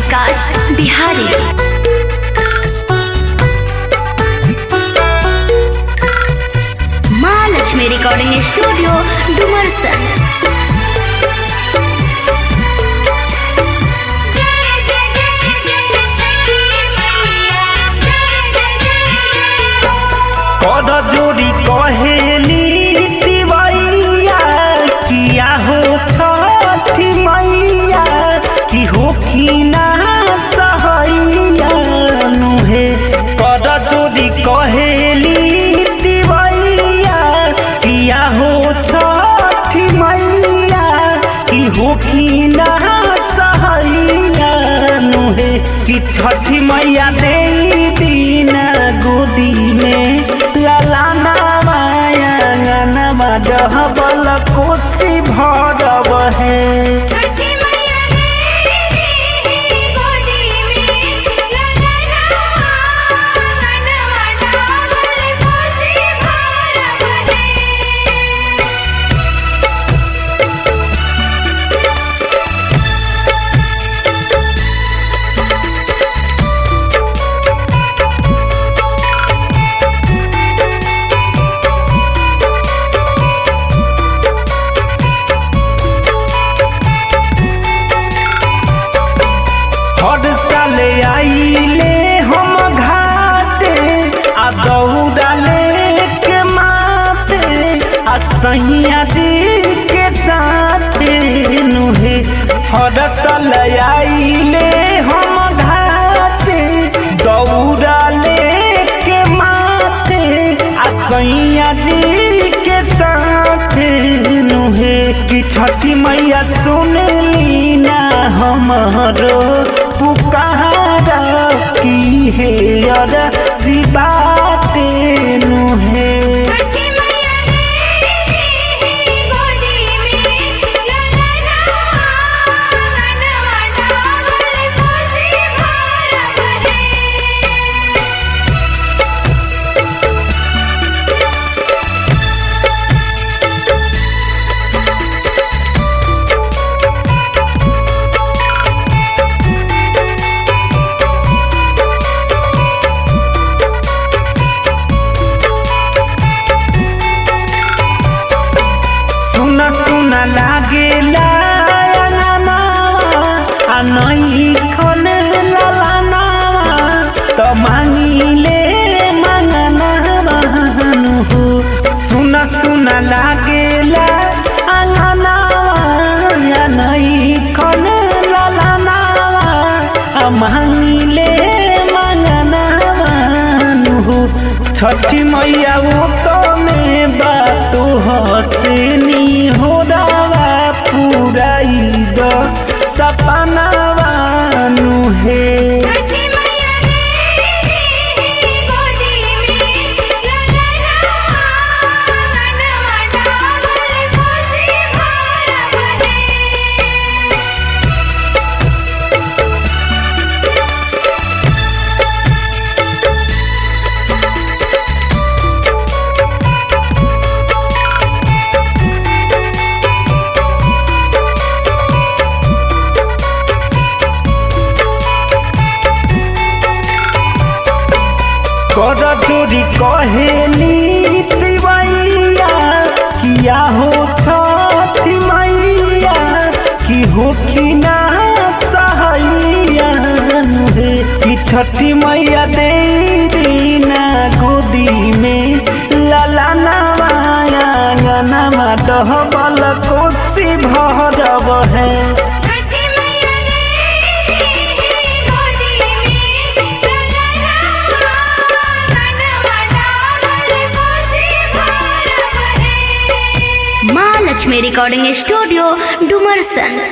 विकास बिहारी। माँ Lakshmi recording studio Dumarsan. जोड़ी कहेली तिवैया किया हो छठी मैया कि हो कि ना सहैया नुहे। कर जोड़ी कहेली तिवैया किया हो छठी मैया कि हो कि ना सहैया नुहे। कि छठी मैया दे दीना गोदी में लालाना माया गनमा डहबल कोसी भरब है। हर साल आइले हम घाटे आ दौड़ाले के माथे आ सैया जी के साथे नुहे। हर साल आइले हम घाटे दौड़ाले के माथे आ सैया जी के साथे नुहे। कि छठी मैया सुनली ना हमारो पुकारा की है यार बाते नुहे। सुना लागेला नहीं खन लालाना तो मांगिले मंगना हो। सुना लागेला अंगना नहीं खन लालाना मांगिले मंगना हो। छठी मैया वो तो में बात हसनी हो रहा पूरा ईद सपना नुहे। कर जोड़ी कहेली तिवैया किया हो छठी मैया कि हो कि ना सहैया नुहे। कि छठी मैया दे दीना गोदी में लालाना माया गनमा डहबल कोसी भरब है। माँ लक्ष्मी रिकॉर्डिंग स्टूडियो डुमरसन।